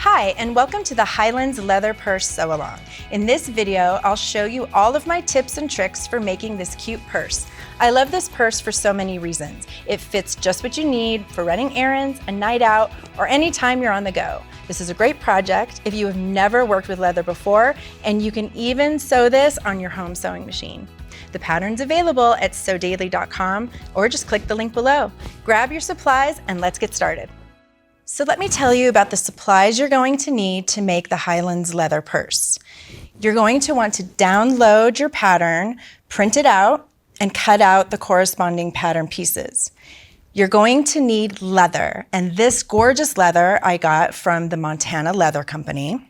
Hi, and welcome to the Highlands Leather Purse Sew-Along. In this video, I'll show you all of my tips and tricks for making this cute purse. I love this purse for so many reasons. It fits just what you need for running errands, a night out, or any time you're on the go. This is a great project if you have never worked with leather before, and you can even sew this on your home sewing machine. The pattern's available at sewdaily.com or just click the link below. Grab your supplies and let's get started. So let me tell you about the supplies you're going to need to make the Highlands Leather Purse. You're going to want to download your pattern, print it out, and cut out the corresponding pattern pieces. You're going to need leather, and this gorgeous leather I got from the Montana Leather Company.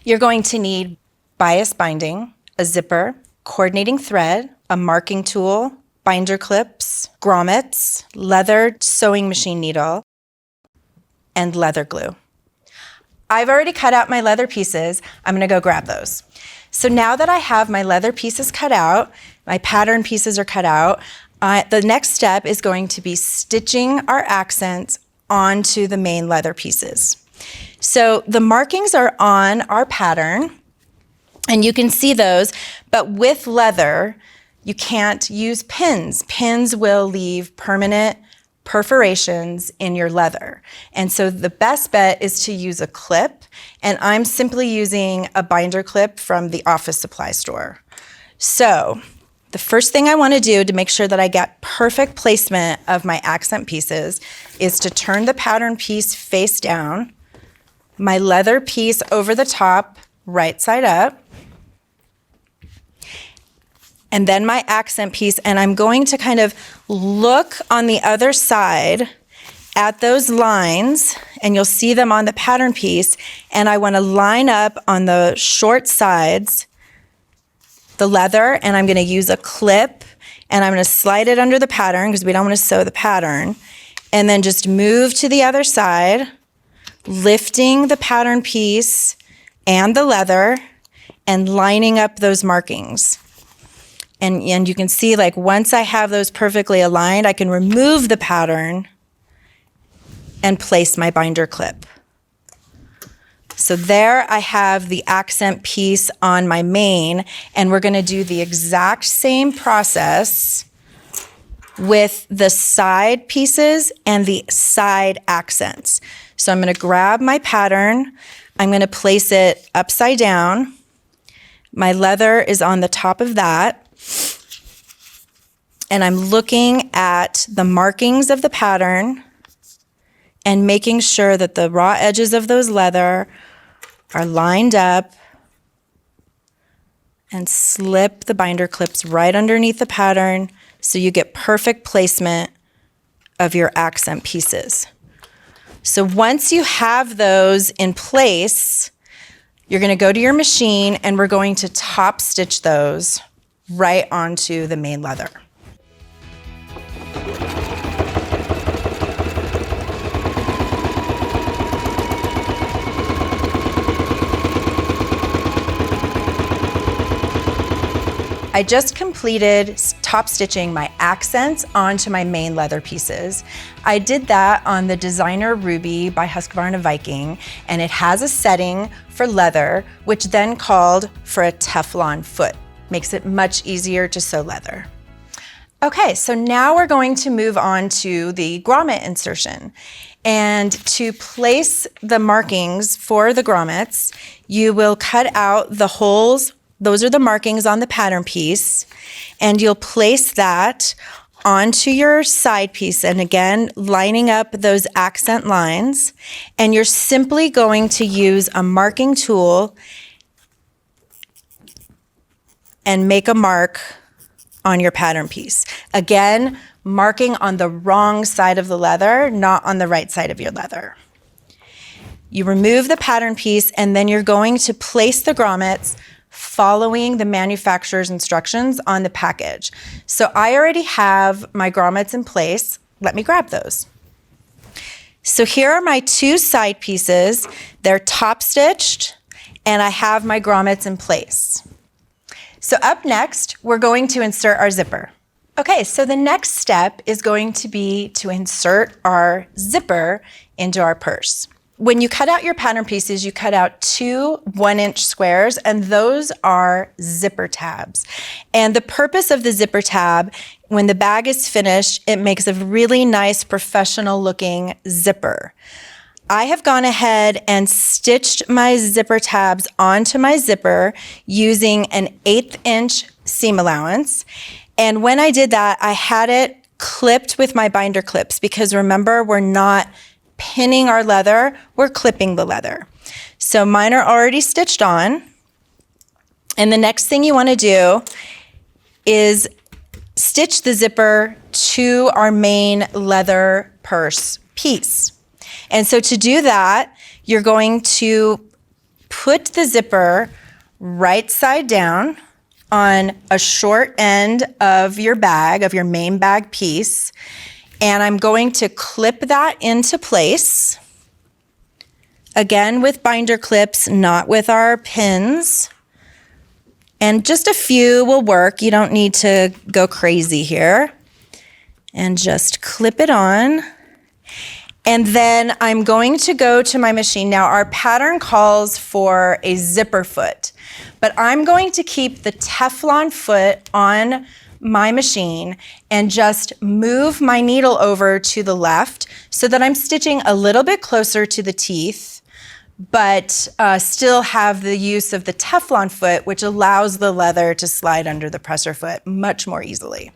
You're going to need bias binding, a zipper, coordinating thread, a marking tool, binder clips, grommets, leather sewing machine needle, and leather glue. I've already cut out my leather pieces. I'm gonna go grab those. So now that I have my leather pieces cut out, my pattern pieces are cut out, the next step is going to be stitching our accents onto the main leather pieces. So the markings are on our pattern, and you can see those, but with leather, you can't use pins. Pins will leave permanent perforations in your leather. And so the best bet is to use a clip, and I'm simply using a binder clip from the office supply store. So the first thing I want to do to make sure that I get perfect placement of my accent pieces is to turn the pattern piece face down, my leather piece over the top, right side up, and then my accent piece, and I'm going to kind of look on the other side at those lines, and you'll see them on the pattern piece, and I want to line up on the short sides the leather, and I'm going to use a clip, and I'm going to slide it under the pattern because we don't want to sew the pattern, and then just move to the other side, lifting the pattern piece and the leather and lining up those markings. And you can see, like, once I have those perfectly aligned, I can remove the pattern and place my binder clip. So there I have the accent piece on my main, and we're gonna do the exact same process with the side pieces and the side accents. So I'm gonna grab my pattern, I'm gonna place it upside down. My leather is on the top of that. And I'm looking at the markings of the pattern and making sure that the raw edges of those leather are lined up, and slip the binder clips right underneath the pattern so you get perfect placement of your accent pieces. So once you have those in place, you're going to go to your machine and we're going to top stitch those right onto the main leather. I just completed top stitching my accents onto my main leather pieces. I did that on the Designer Ruby by Husqvarna Viking, and it has a setting for leather, which then called for a Teflon foot. Makes it much easier to sew leather. Okay, so now we're going to move on to the grommet insertion. And to place the markings for the grommets, you will cut out the holes. Those are the markings on the pattern piece, and you'll place that onto your side piece, and again, lining up those accent lines, and you're simply going to use a marking tool and make a mark on your pattern piece. Again, marking on the wrong side of the leather, not on the right side of your leather. You remove the pattern piece, and then you're going to place the grommets following the manufacturer's instructions on the package. So I already have my grommets in place. Let me grab those. So here are my two side pieces. They're top stitched, and I have my grommets in place. So up next, we're going to insert our zipper. Okay, so the next step is going to be to insert our zipper into our purse. When you cut out your pattern pieces, you cut out 2 1-inch squares, and those are zipper tabs. And the purpose of the zipper tab, when the bag is finished, it makes a really nice professional looking zipper. I have gone ahead and stitched my zipper tabs onto my zipper using an 1/8 inch seam allowance. And when I did that, I had it clipped with my binder clips, because remember, we're not pinning our leather, we're clipping the leather. So mine are already stitched on. And the next thing you want to do is stitch the zipper to our main leather purse piece. And so to do that, you're going to put the zipper right side down on a short end of your bag, of your main bag piece. And I'm going to clip that into place. Again, with binder clips, not with our pins. And just a few will work. You don't need to go crazy here. And just clip it on. And then I'm going to go to my machine. Now, our pattern calls for a zipper foot, but I'm going to keep the Teflon foot on my machine and just move my needle over to the left so that I'm stitching a little bit closer to the teeth, but still have the use of the Teflon foot, which allows the leather to slide under the presser foot much more easily.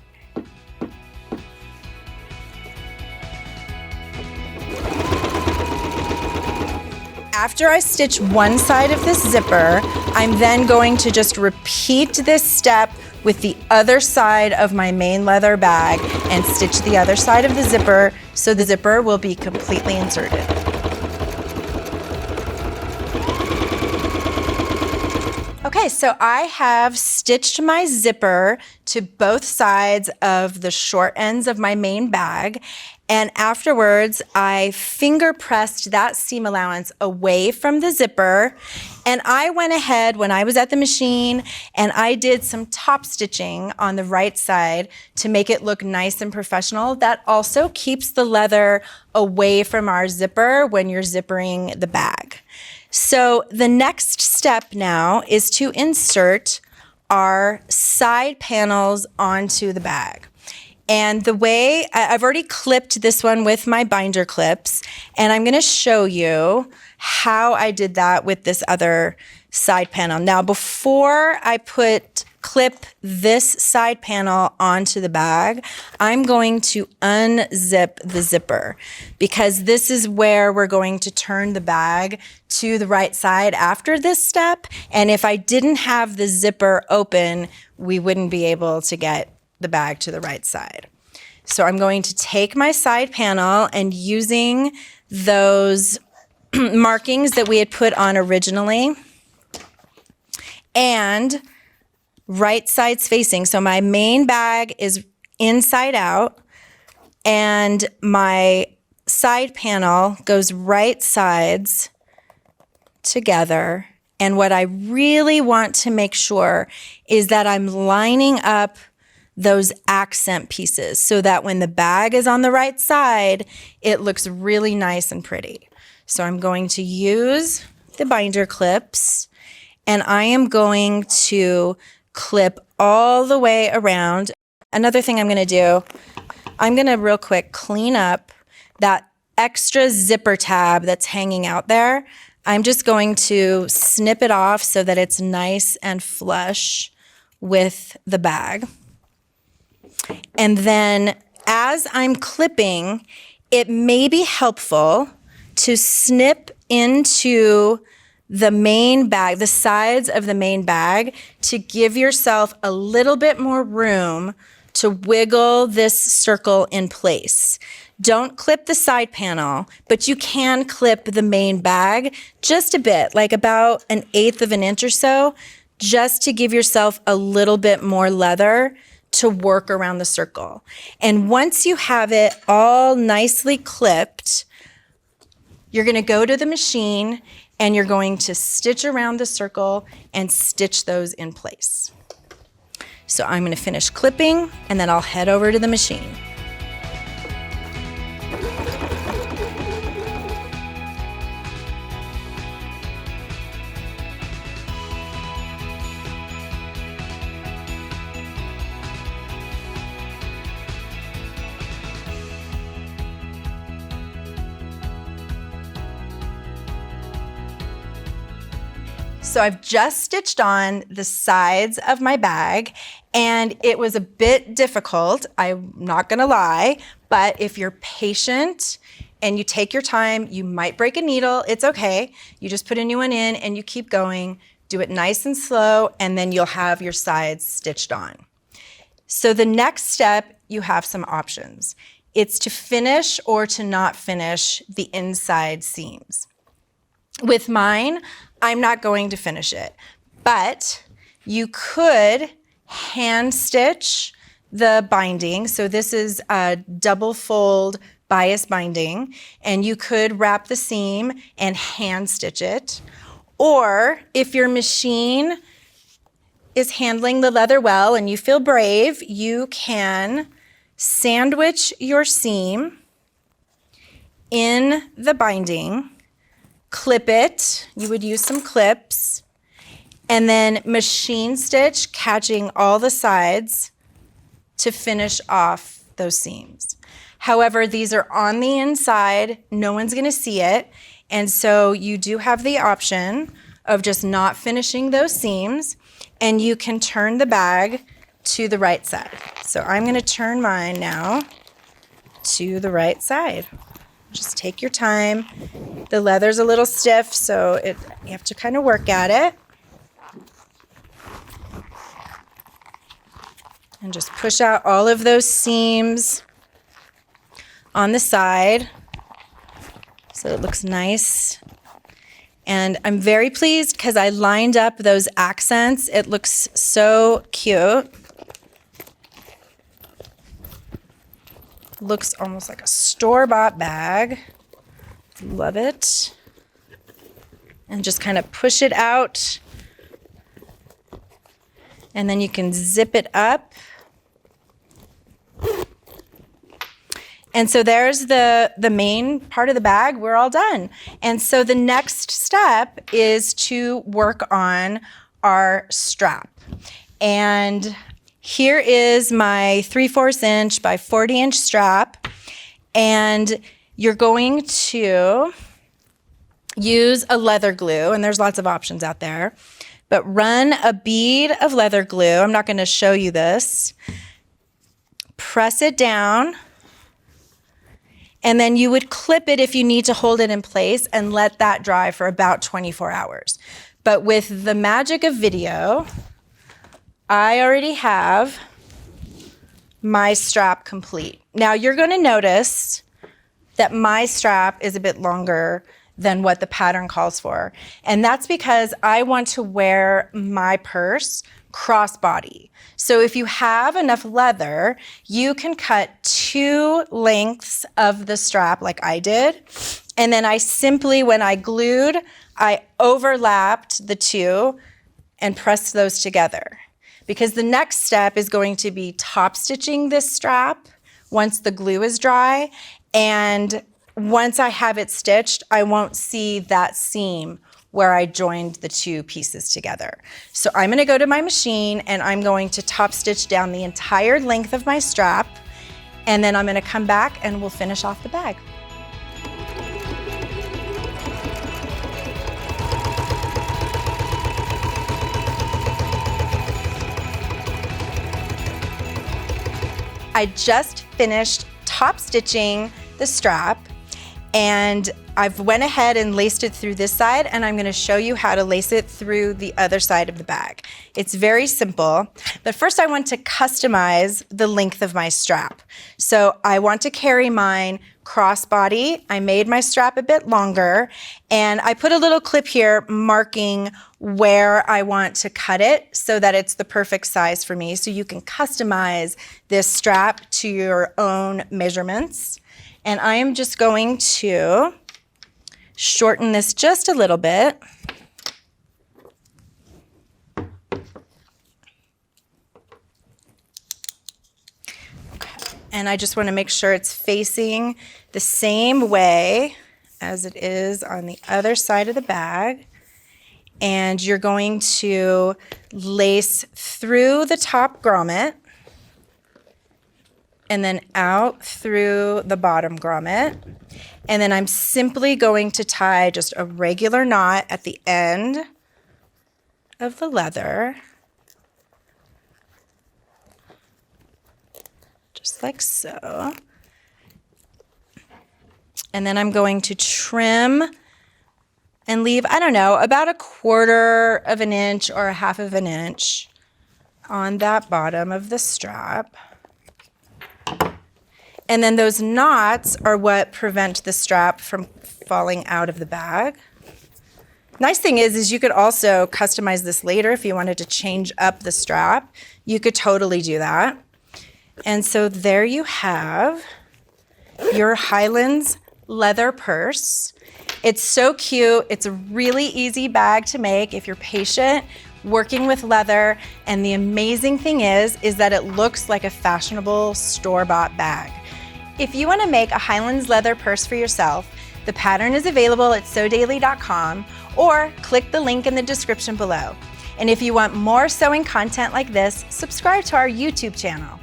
After I stitch one side of this zipper, I'm then going to just repeat this step with the other side of my main leather bag and stitch the other side of the zipper so the zipper will be completely inserted. Okay, so I have stitched my zipper to both sides of the short ends of my main bag, and afterwards I finger pressed that seam allowance away from the zipper, and I went ahead when I was at the machine and I did some top stitching on the right side to make it look nice and professional. That also keeps the leather away from our zipper when you're zippering the bag. So the next step now is to insert our side panels onto the bag. And the way, I've already clipped this one with my binder clips, and I'm going to show you how I did that with this other side panel. Now, before I clip this side panel onto the bag, I'm going to unzip the zipper, because this is where we're going to turn the bag to the right side after this step. And if I didn't have the zipper open, we wouldn't be able to get the bag to the right side. So I'm going to take my side panel, and using those markings that we had put on originally, and right sides facing. So my main bag is inside out, and my side panel goes right sides together. And what I really want to make sure is that I'm lining up those accent pieces so that when the bag is on the right side, it looks really nice and pretty. So I'm going to use the binder clips, and I am going to clip all the way around. Another thing I'm going to do, I'm going to real quick clean up that extra zipper tab that's hanging out there. I'm just going to snip it off so that it's nice and flush with the bag. And then as I'm clipping, it may be helpful to snip into the main bag, the sides of the main bag, to give yourself a little bit more room to wiggle this circle in place. Don't clip the side panel, but you can clip the main bag just a bit, like about 1/8 of an inch or so, just to give yourself a little bit more leather to work around the circle. And once you have it all nicely clipped, you're going to go to the machine and you're going to stitch around the circle and stitch those in place. So I'm going to finish clipping, and then I'll head over to the machine. So I've just stitched on the sides of my bag, and it was a bit difficult, I'm not gonna lie, but if you're patient and you take your time, you might break a needle, it's okay. You just put a new one in and you keep going, do it nice and slow, and then you'll have your sides stitched on. So the next step, you have some options. It's to finish or to not finish the inside seams. With mine, I'm not going to finish it, but you could hand stitch the binding. So this is a double fold bias binding, and you could wrap the seam and hand stitch it. Or if your machine is handling the leather well and you feel brave, you can sandwich your seam in the binding, clip it, you would use some clips, and then machine stitch, catching all the sides to finish off those seams. However, these are on the inside, no one's gonna see it, and so you do have the option of just not finishing those seams, and you can turn the bag to the right side. So I'm gonna turn mine now to the right side. Just take your time. The leather's a little stiff, so you have to kind of work at it. And just push out all of those seams on the side so it looks nice. And I'm very pleased because I lined up those accents. It looks so cute. Looks almost like a store-bought bag. Love it. And just kind of push it out. And then you can zip it up. And so there's the main part of the bag. We're all done. And so the next step is to work on our strap. And here is my 3/4 inch by 40 inch strap. And you're going to use a leather glue, and there's lots of options out there, but run a bead of leather glue. I'm not going to show you this. Press it down. And then you would clip it if you need to hold it in place and let that dry for about 24 hours. But with the magic of video, I already have my strap complete. Now you're going to notice that my strap is a bit longer than what the pattern calls for. And that's because I want to wear my purse crossbody. So if you have enough leather, you can cut 2 lengths of the strap like I did. And then I simply, when I glued, I overlapped the 2 and pressed those together. Because the next step is going to be top stitching this strap once the glue is dry. And once I have it stitched, I won't see that seam where I joined the 2 pieces together. So I'm gonna go to my machine and I'm going to top stitch down the entire length of my strap, and then I'm gonna come back and we'll finish off the bag. I just finished top stitching the strap, and I've went ahead and laced it through this side, and I'm gonna show you how to lace it through the other side of the bag. It's very simple, but first I want to customize the length of my strap. So I want to carry mine crossbody. I made my strap a bit longer, and I put a little clip here marking where I want to cut it so that it's the perfect size for me. So you can customize this strap to your own measurements. And I am just going to shorten this just a little bit. Okay. And I just want to make sure it's facing the same way as it is on the other side of the bag. And you're going to lace through the top grommet and then out through the bottom grommet. And then I'm simply going to tie just a regular knot at the end of the leather, just like so. And then I'm going to trim and leave, I don't know, about 1/4 of an inch or 1/2 of an inch on that bottom of the strap. And then those knots are what prevent the strap from falling out of the bag. Nice thing is you could also customize this later if you wanted to change up the strap. You could totally do that. And so there you have your Highlands leather purse. It's so cute. It's a really easy bag to make if you're patient, working with leather. And the amazing thing is that it looks like a fashionable store-bought bag. If you want to make a Highlands leather purse for yourself, the pattern is available at sewdaily.com or click the link in the description below. And if you want more sewing content like this, subscribe to our YouTube channel.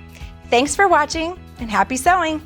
Thanks for watching and happy sewing!